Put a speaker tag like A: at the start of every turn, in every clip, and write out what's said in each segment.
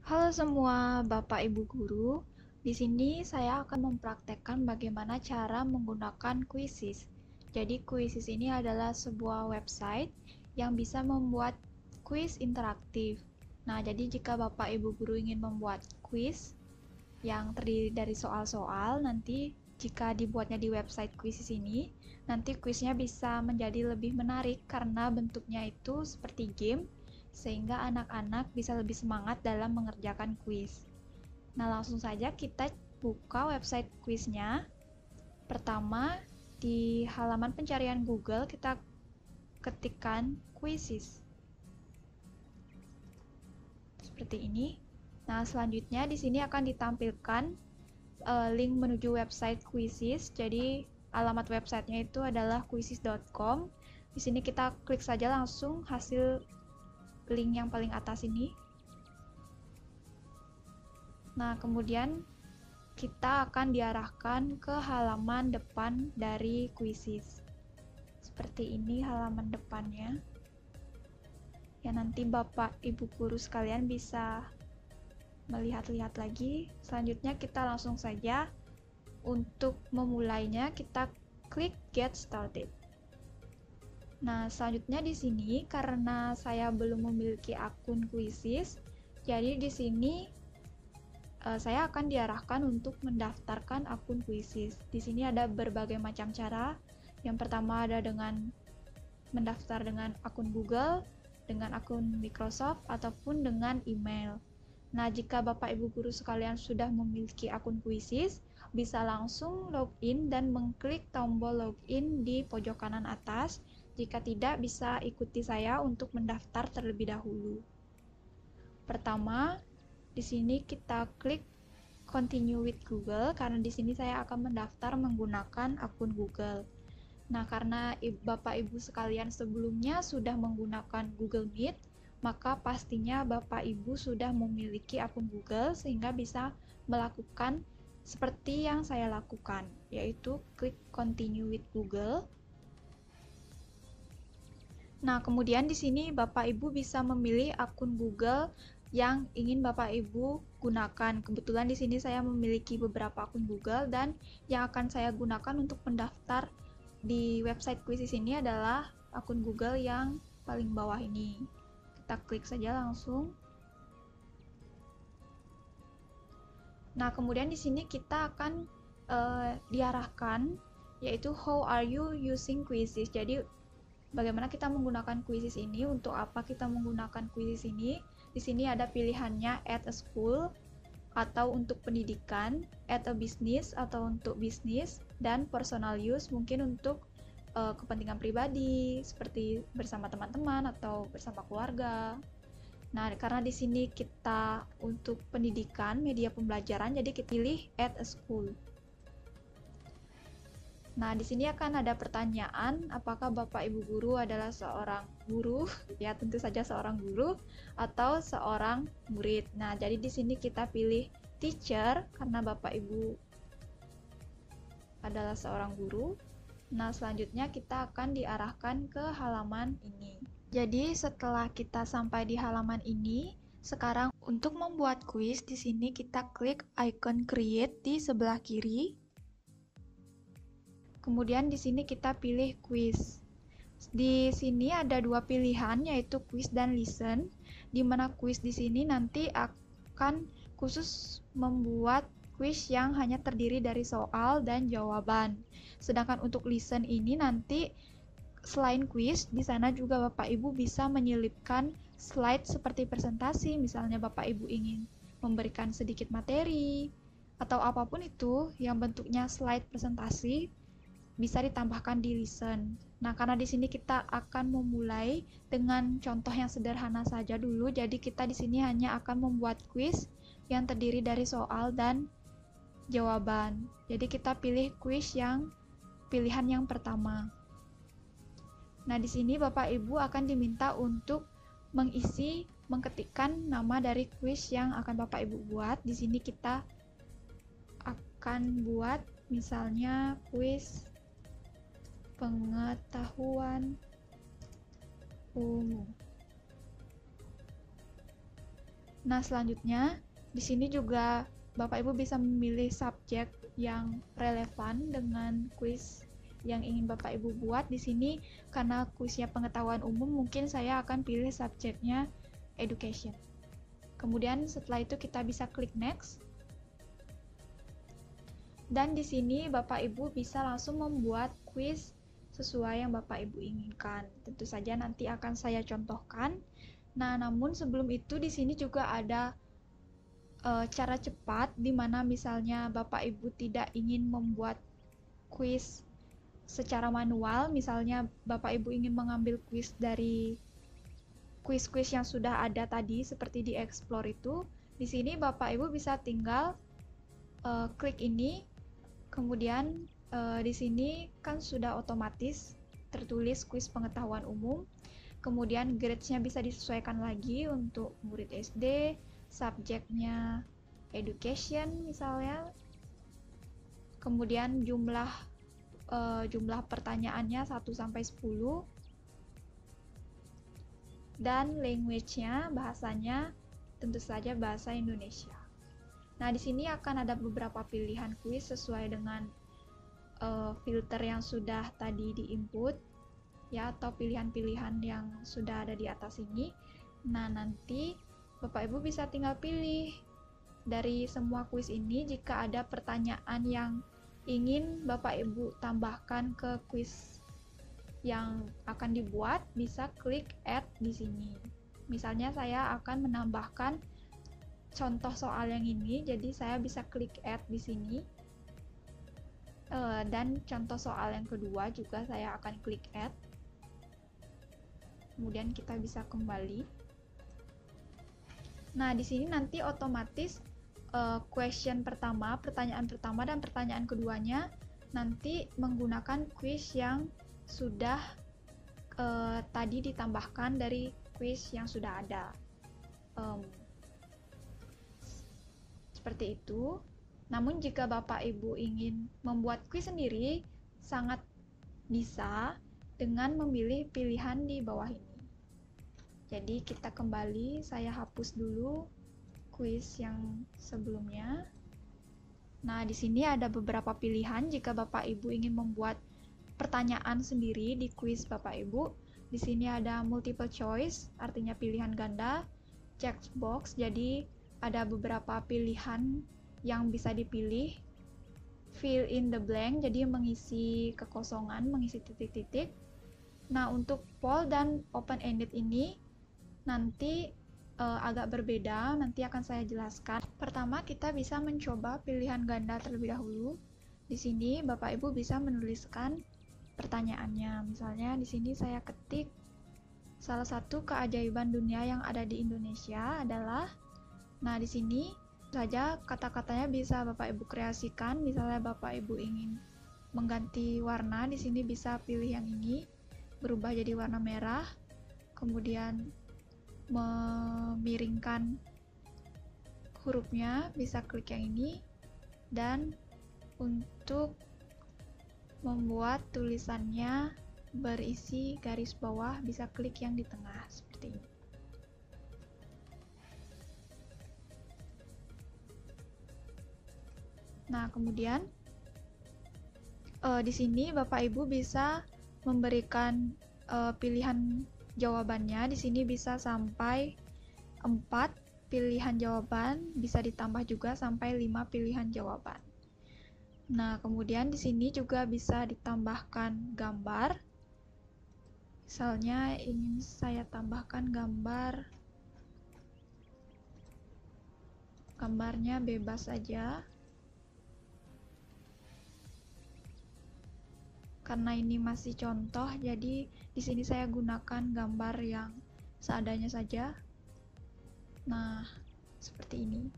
A: Halo semua Bapak Ibu guru. Di sini saya akan mempraktekkan bagaimana cara menggunakan Quizzes. Jadi Quizzes ini adalah sebuah website yang bisa membuat quiz interaktif. Nah, jadi jika Bapak Ibu guru ingin membuat quiz yang terdiri dari soal-soal, nanti jika dibuatnya di website Quizzes ini, nanti quiznya bisa menjadi lebih menarik karena bentuknya itu seperti game, sehingga anak-anak bisa lebih semangat dalam mengerjakan kuis. Nah, langsung saja kita buka website kuisnya. Pertama, di halaman pencarian Google kita ketikkan quizzes. Seperti ini. Nah, selanjutnya di sini akan ditampilkan link menuju website quizzes. Jadi, alamat websitenya itu adalah quizzes.com. Di sini kita klik saja langsung hasil link yang paling atas ini. Nah, kemudian kita akan diarahkan ke halaman depan dari Quizzes. Seperti ini halaman depannya. Ya, nanti Bapak Ibu guru sekalian bisa melihat-lihat lagi. Selanjutnya kita langsung saja untuk memulainya kita klik Get Started. Nah, selanjutnya di sini karena saya belum memiliki akun Quizzes, jadi di sini saya akan diarahkan untuk mendaftarkan akun Quizzes. Di sini ada berbagai macam cara. Yang pertama ada dengan mendaftar dengan akun Google, dengan akun Microsoft, ataupun dengan email. Nah, jika Bapak Ibu guru sekalian sudah memiliki akun Quizzes, bisa langsung login dan mengklik tombol login di pojok kanan atas. Jika tidak, bisa ikuti saya untuk mendaftar terlebih dahulu. Pertama, di sini kita klik Continue with Google karena di sini saya akan mendaftar menggunakan akun Google. Nah, karena Bapak Ibu sekalian sebelumnya sudah menggunakan Google Meet, maka pastinya Bapak Ibu sudah memiliki akun Google sehingga bisa melakukan seperti yang saya lakukan, yaitu klik Continue with Google. Nah, kemudian di sini Bapak Ibu bisa memilih akun Google yang ingin Bapak Ibu gunakan. Kebetulan di sini saya memiliki beberapa akun Google dan yang akan saya gunakan untuk mendaftar di website Quizzes ini adalah akun Google yang paling bawah ini. Kita klik saja langsung. Nah, kemudian di sini kita akan diarahkan yaitu how are you using Quizzes. Jadi bagaimana kita menggunakan Quizzes ini, untuk apa kita menggunakan Quizzes ini. Di sini ada pilihannya at a school atau untuk pendidikan, at a business atau untuk bisnis, dan personal use mungkin untuk kepentingan pribadi seperti bersama teman-teman atau bersama keluarga. Nah, karena di sini kita untuk pendidikan, media pembelajaran, jadi kita pilih at a school. Nah, di sini akan ada pertanyaan, apakah Bapak Ibu guru adalah seorang guru? Ya, tentu saja seorang guru atau seorang murid. Nah, jadi di sini kita pilih teacher karena Bapak Ibu adalah seorang guru. Nah, selanjutnya kita akan diarahkan ke halaman ini. Jadi, setelah kita sampai di halaman ini, sekarang untuk membuat kuis di sini kita klik icon create di sebelah kiri. Kemudian di sini kita pilih quiz. Di sini ada dua pilihan yaitu quiz dan listen. Di mana quiz di sini nanti akan khusus membuat quiz yang hanya terdiri dari soal dan jawaban. Sedangkan untuk listen ini nanti selain quiz, di sana juga Bapak Ibu bisa menyelipkan slide seperti presentasi. Misalnya Bapak Ibu ingin memberikan sedikit materi atau apapun itu yang bentuknya slide presentasi, bisa ditambahkan di listen. Nah, karena di sini kita akan memulai dengan contoh yang sederhana saja dulu. Jadi kita di sini hanya akan membuat quiz yang terdiri dari soal dan jawaban. Jadi kita pilih quiz yang pilihan yang pertama. Nah, di sini Bapak Ibu akan diminta untuk mengketikkan nama dari quiz yang akan Bapak Ibu buat. Di sini kita akan buat misalnya quiz pengetahuan umum. Nah, selanjutnya di sini juga Bapak Ibu bisa memilih subjek yang relevan dengan kuis yang ingin Bapak Ibu buat. Di sini karena kuisnya pengetahuan umum, mungkin saya akan pilih subjeknya education. Kemudian setelah itu kita bisa klik next. Dan di sini Bapak Ibu bisa langsung membuat kuis sesuai yang Bapak Ibu inginkan. Tentu saja nanti akan saya contohkan. Nah, namun sebelum itu di sini juga ada cara cepat di mana misalnya Bapak Ibu tidak ingin membuat kuis secara manual, misalnya Bapak Ibu ingin mengambil kuis dari kuis-kuis yang sudah ada tadi seperti di Explore itu. Di sini Bapak Ibu bisa tinggal klik ini, kemudian di sini kan sudah otomatis tertulis kuis pengetahuan umum. Kemudian grades-nya bisa disesuaikan lagi untuk murid SD, subjeknya education misalnya. Kemudian jumlah pertanyaannya 1 sampai 10. Dan language-nya, bahasanya tentu saja bahasa Indonesia. Nah, di sini akan ada beberapa pilihan kuis sesuai dengan filter yang sudah tadi di-input ya, atau pilihan-pilihan yang sudah ada di atas ini. Nah, nanti Bapak Ibu bisa tinggal pilih dari semua kuis ini. Jika ada pertanyaan yang ingin Bapak Ibu tambahkan ke kuis yang akan dibuat, bisa klik add di sini. Misalnya saya akan menambahkan contoh soal yang ini, jadi saya bisa klik add di sini. Dan contoh soal yang kedua juga saya akan klik add. Kemudian kita bisa kembali. Nah, di sini nanti otomatis pertanyaan pertama dan pertanyaan keduanya nanti menggunakan kuis yang sudah tadi ditambahkan dari kuis yang sudah ada. Seperti itu. Namun jika Bapak Ibu ingin membuat kuis sendiri, sangat bisa dengan memilih pilihan di bawah ini. Jadi kita kembali, saya hapus dulu kuis yang sebelumnya. Nah, di sini ada beberapa pilihan jika Bapak Ibu ingin membuat pertanyaan sendiri di kuis Bapak Ibu. Di sini ada multiple choice, artinya pilihan ganda, checkbox, jadi ada beberapa pilihan yang bisa dipilih. Fill in the blank, jadi mengisi kekosongan, mengisi titik-titik. Nah, untuk poll dan open-ended ini nanti agak berbeda, nanti akan saya jelaskan. Pertama, kita bisa mencoba pilihan ganda terlebih dahulu. Di sini Bapak Ibu bisa menuliskan pertanyaannya. Misalnya di sini saya ketik, salah satu keajaiban dunia yang ada di Indonesia adalah. Nah, di sini saja kata-katanya bisa Bapak Ibu kreasikan. Misalnya Bapak Ibu ingin mengganti warna, di sini bisa pilih yang ini, berubah jadi warna merah. Kemudian memiringkan hurufnya bisa klik yang ini, dan untuk membuat tulisannya berisi garis bawah bisa klik yang di tengah seperti ini. Nah, kemudian di sini Bapak Ibu bisa memberikan pilihan jawabannya. Di sini bisa sampai 4 pilihan jawaban, bisa ditambah juga sampai 5 pilihan jawaban. Nah, kemudian di sini juga bisa ditambahkan gambar. Misalnya ingin saya tambahkan gambarnya bebas saja. Karena ini masih contoh, jadi di sini saya gunakan gambar yang seadanya saja. Nah, seperti ini.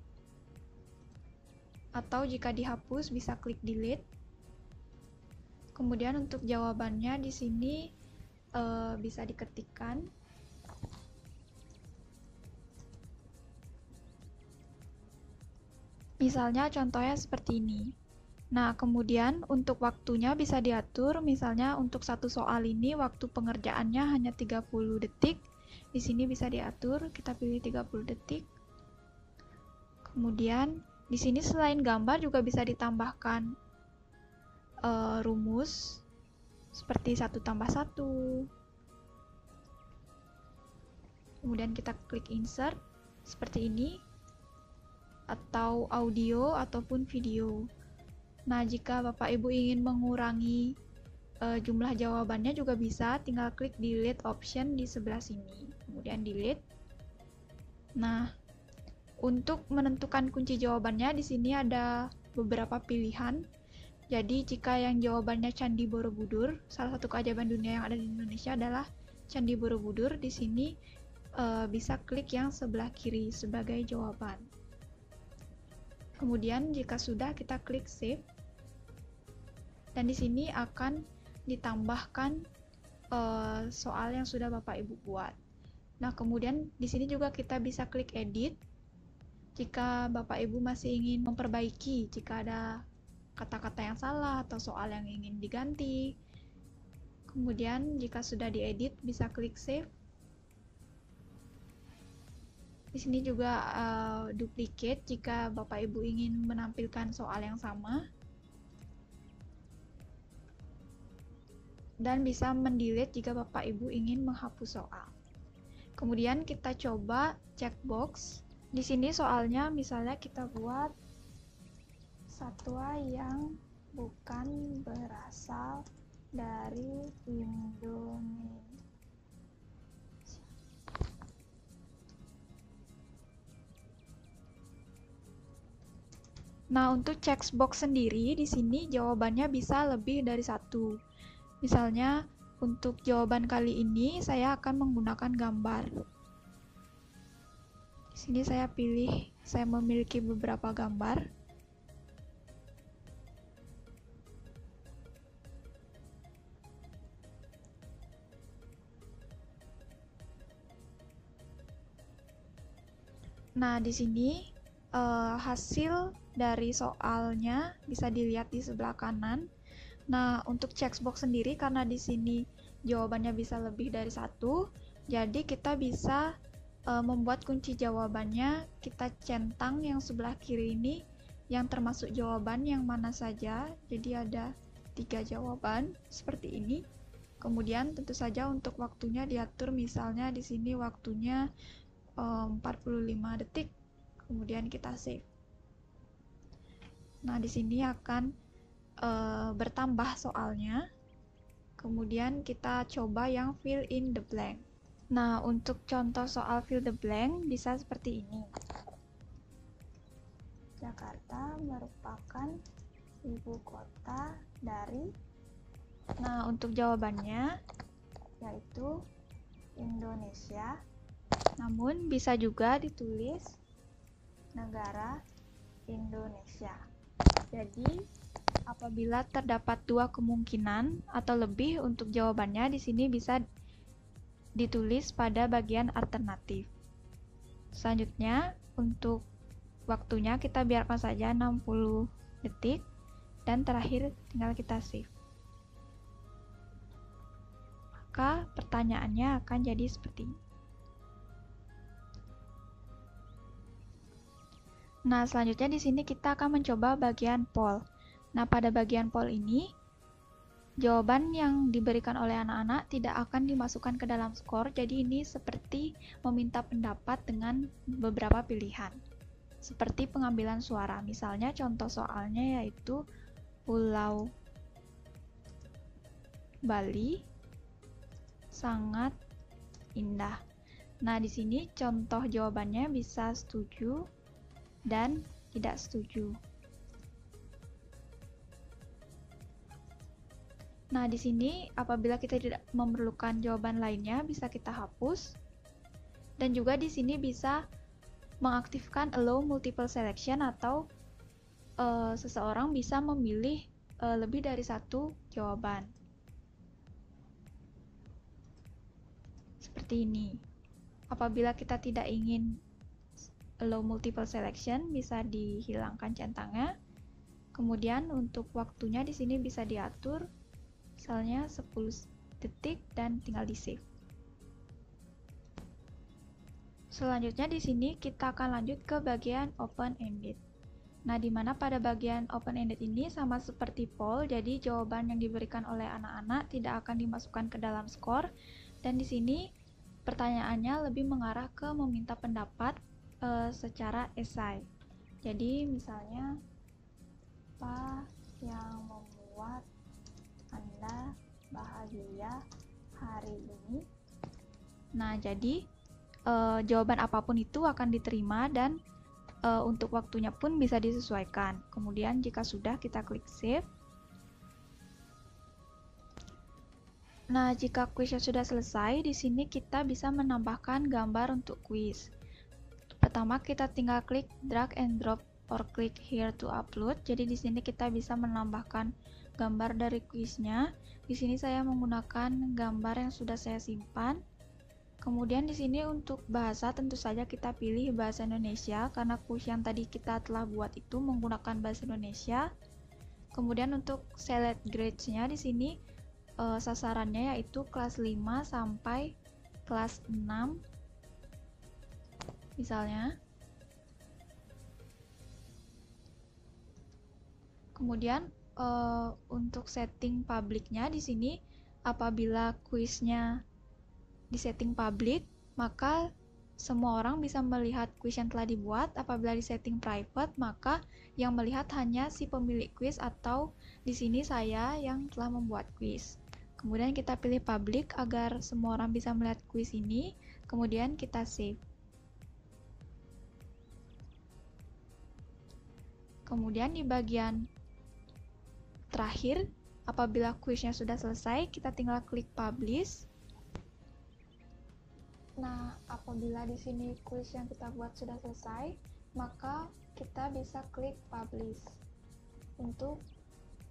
A: Atau jika dihapus bisa klik delete. Kemudian untuk jawabannya di sini bisa diketikkan. Misalnya contohnya seperti ini. Nah, kemudian untuk waktunya bisa diatur, misalnya untuk satu soal ini waktu pengerjaannya hanya 30 detik. Di sini bisa diatur, kita pilih 30 detik. Kemudian di sini selain gambar juga bisa ditambahkan rumus seperti 1+1. Kemudian kita klik insert seperti ini, atau audio ataupun video. Nah, jika Bapak Ibu ingin mengurangi jumlah jawabannya juga bisa, tinggal klik delete option di sebelah sini. Kemudian delete. Nah, untuk menentukan kunci jawabannya di sini ada beberapa pilihan. Jadi jika yang jawabannya Candi Borobudur, salah satu keajaiban dunia yang ada di Indonesia adalah Candi Borobudur, di sini bisa klik yang sebelah kiri sebagai jawaban. Kemudian jika sudah, kita klik save. Dan di sini akan ditambahkan soal yang sudah Bapak Ibu buat. Nah, kemudian di sini juga kita bisa klik edit jika Bapak Ibu masih ingin memperbaiki, jika ada kata-kata yang salah atau soal yang ingin diganti. Kemudian jika sudah diedit, bisa klik save. Di sini juga duplicate jika Bapak Ibu ingin menampilkan soal yang sama. Dan bisa mendelete jika Bapak Ibu ingin menghapus soal. Kemudian kita coba checkbox. Di sini soalnya misalnya kita buat satwa yang bukan berasal dari Indonesia. Nah, untuk checkbox sendiri di sini jawabannya bisa lebih dari satu. Misalnya untuk jawaban kali ini saya akan menggunakan gambar. Di sini saya pilih, saya memiliki beberapa gambar. Nah, di sini hasil dari soalnya bisa dilihat di sebelah kanan. Nah, untuk checkbox sendiri karena di sini jawabannya bisa lebih dari satu, jadi kita bisa membuat kunci jawabannya, kita centang yang sebelah kiri ini yang termasuk jawaban yang mana saja. Jadi ada 3 jawaban seperti ini. Kemudian tentu saja untuk waktunya diatur, misalnya di sini waktunya 45 detik. Kemudian kita save. Nah, di sini akan bertambah soalnya. Kemudian kita coba yang fill in the blank. Nah, untuk contoh soal fill the blank bisa seperti ini. Jakarta merupakan ibu kota dari. Nah, untuk jawabannya yaitu Indonesia. Namun bisa juga ditulis negara Indonesia. Jadi, apabila terdapat 2 kemungkinan atau lebih untuk jawabannya, di sini bisa ditulis pada bagian alternatif. Selanjutnya, untuk waktunya kita biarkan saja 60 detik dan terakhir tinggal kita save. Maka pertanyaannya akan jadi seperti ini. Nah, selanjutnya di sini kita akan mencoba bagian poll. Nah, pada bagian poll ini, jawaban yang diberikan oleh anak-anak tidak akan dimasukkan ke dalam skor, jadi ini seperti meminta pendapat dengan beberapa pilihan. Seperti pengambilan suara, misalnya contoh soalnya yaitu Pulau Bali sangat indah. Nah, di sini contoh jawabannya bisa setuju dan tidak setuju. Nah, di sini apabila kita tidak memerlukan jawaban lainnya bisa kita hapus. Dan juga di sini bisa mengaktifkan allow multiple selection atau seseorang bisa memilih lebih dari satu jawaban. Seperti ini. Apabila kita tidak ingin allow multiple selection, bisa dihilangkan centangnya. Kemudian untuk waktunya di sini bisa diatur, misalnya 10 detik dan tinggal di save. Selanjutnya di sini kita akan lanjut ke bagian open-ended. Nah, di mana pada bagian open-ended ini sama seperti poll, jadi jawaban yang diberikan oleh anak-anak tidak akan dimasukkan ke dalam skor, dan di sini pertanyaannya lebih mengarah ke meminta pendapat secara esai. Jadi misalnya, apa yang membuat Anda bahagia hari ini? Nah, jadi jawaban apapun itu akan diterima dan untuk waktunya pun bisa disesuaikan. Kemudian jika sudah, kita klik save. Nah, jika kuisnya sudah selesai, di sini kita bisa menambahkan gambar untuk kuis. Pertama, kita tinggal klik drag and drop or click here to upload. Jadi di sini kita bisa menambahkan gambar dari kuisnya. Di sini saya menggunakan gambar yang sudah saya simpan. Kemudian di sini untuk bahasa tentu saja kita pilih bahasa Indonesia karena kuis yang tadi kita telah buat itu menggunakan bahasa Indonesia. Kemudian untuk select grades-nya di sini sasarannya yaitu kelas 5 sampai kelas 6 misalnya. Kemudian untuk setting publiknya di sini apabila kuisnya di setting public, maka semua orang bisa melihat kuis yang telah dibuat. Apabila di setting private, maka yang melihat hanya si pemilik kuis atau di sini saya yang telah membuat kuis. Kemudian kita pilih public agar semua orang bisa melihat kuis ini. Kemudian kita save. Kemudian di bagian terakhir, apabila kuisnya sudah selesai, kita tinggal klik publish. Nah, apabila di sini kuis yang kita buat sudah selesai, maka kita bisa klik publish untuk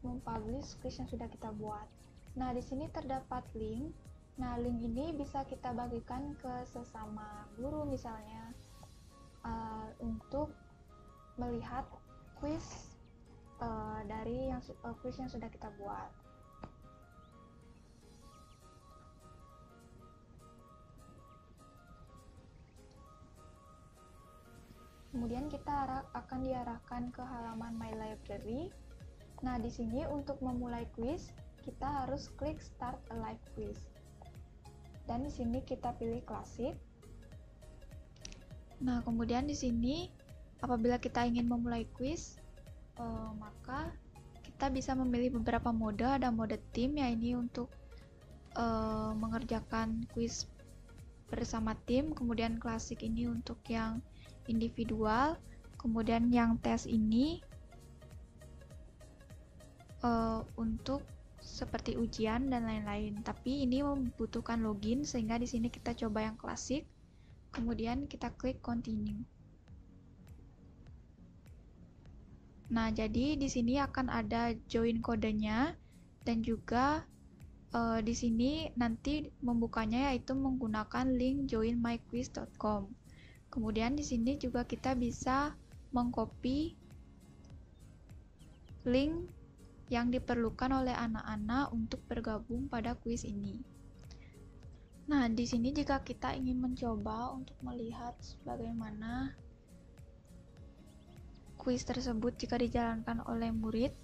A: mempublish kuis yang sudah kita buat. Nah, di sini terdapat link. Nah, link ini bisa kita bagikan ke sesama guru misalnya untuk melihat kuis dari kuis yang sudah kita buat. Kemudian kita akan diarahkan ke halaman My Library. Nah, di sini untuk memulai kuis, kita harus klik Start a Live Quiz. Dan di sini kita pilih klasik. Nah, kemudian di sini apabila kita ingin memulai kuis, maka kita bisa memilih beberapa mode. Ada mode tim, ya ini untuk mengerjakan kuis bersama tim. Kemudian klasik ini untuk yang individual. Kemudian yang tes ini untuk seperti ujian dan lain-lain. Tapi ini membutuhkan login sehingga di sini kita coba yang klasik. Kemudian kita klik continue. Nah, jadi di sini akan ada join kodenya dan juga di sini nanti membukanya yaitu menggunakan link joinmyquiz.com. Kemudian di sini juga kita bisa mengcopy link yang diperlukan oleh anak-anak untuk bergabung pada kuis ini. Nah, di sini jika kita ingin mencoba untuk melihat bagaimana kuis tersebut jika dijalankan oleh murid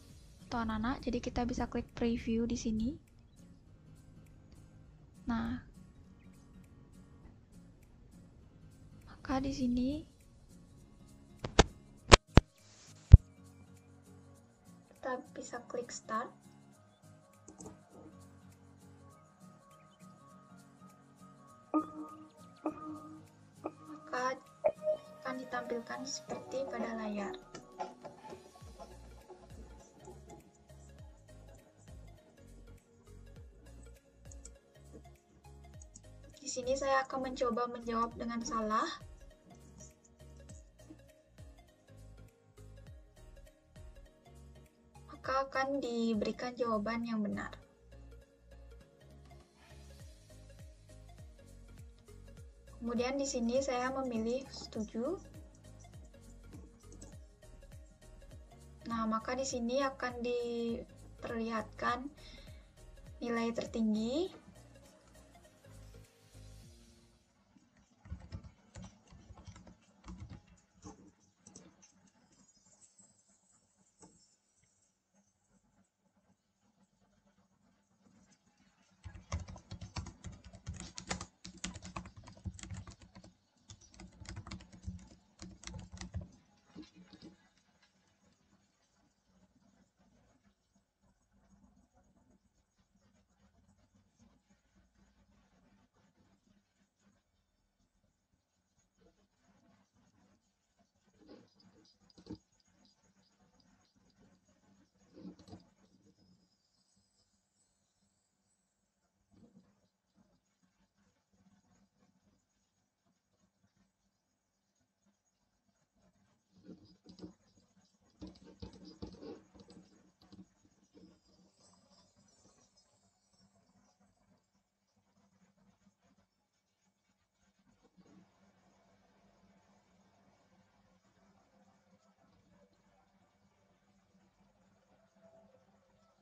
A: atau anak-anak, jadi kita bisa klik preview di sini. Nah, maka di sini kita bisa klik start. Maka akan ditampilkan seperti pada layar. Di sini saya akan mencoba menjawab dengan salah. Maka akan diberikan jawaban yang benar. Kemudian di sini saya memilih setuju. Nah, maka di sini akan diperlihatkan nilai tertinggi.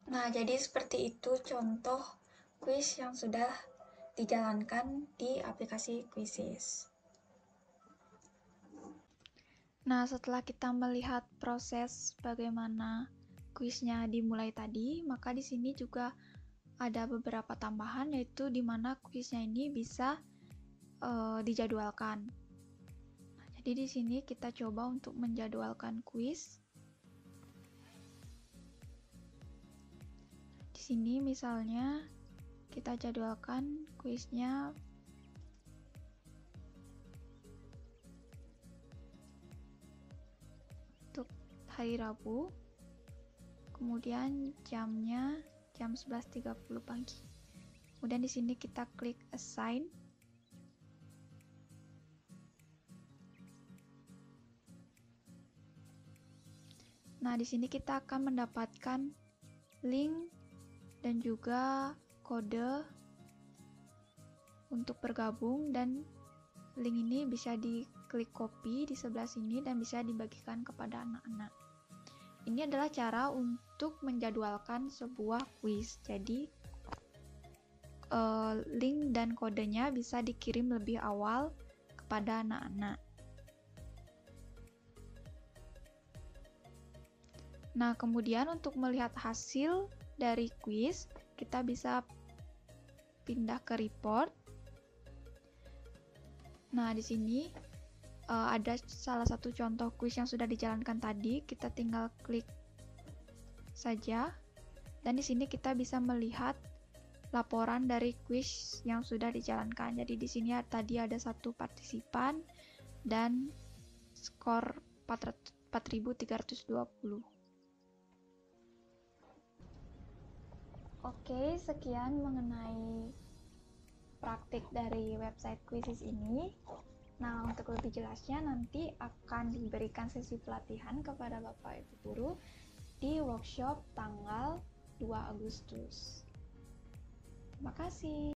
A: Nah, jadi seperti itu contoh kuis yang sudah dijalankan di aplikasi Quizzes. Nah, setelah kita melihat proses bagaimana kuisnya dimulai tadi, maka di sini juga ada beberapa tambahan, yaitu di mana kuisnya ini bisa dijadwalkan. Nah, jadi di sini kita coba untuk menjadwalkan kuis. Di sini misalnya kita jadwalkan kuisnya untuk hari Rabu, kemudian jamnya jam 11.30 pagi. Kemudian di sini kita klik assign. Nah, di sini kita akan mendapatkan link dan juga kode untuk bergabung, dan link ini bisa diklik copy di sebelah sini dan bisa dibagikan kepada anak-anak. Ini adalah cara untuk menjadwalkan sebuah kuis. Jadi link dan kodenya bisa dikirim lebih awal kepada anak-anak. Nah, kemudian untuk melihat hasil dari kuis, kita bisa pindah ke report. Nah, di sini ada salah satu contoh kuis yang sudah dijalankan tadi. Kita tinggal klik saja, dan di sini kita bisa melihat laporan dari kuis yang sudah dijalankan. Jadi di sini tadi ada 1 partisipan dan skor 4.320. Oke, sekian mengenai praktik dari website Quizzes ini. Nah, untuk lebih jelasnya nanti akan diberikan sesi pelatihan kepada Bapak Ibu Guru di workshop tanggal 2 Agustus. Terima kasih.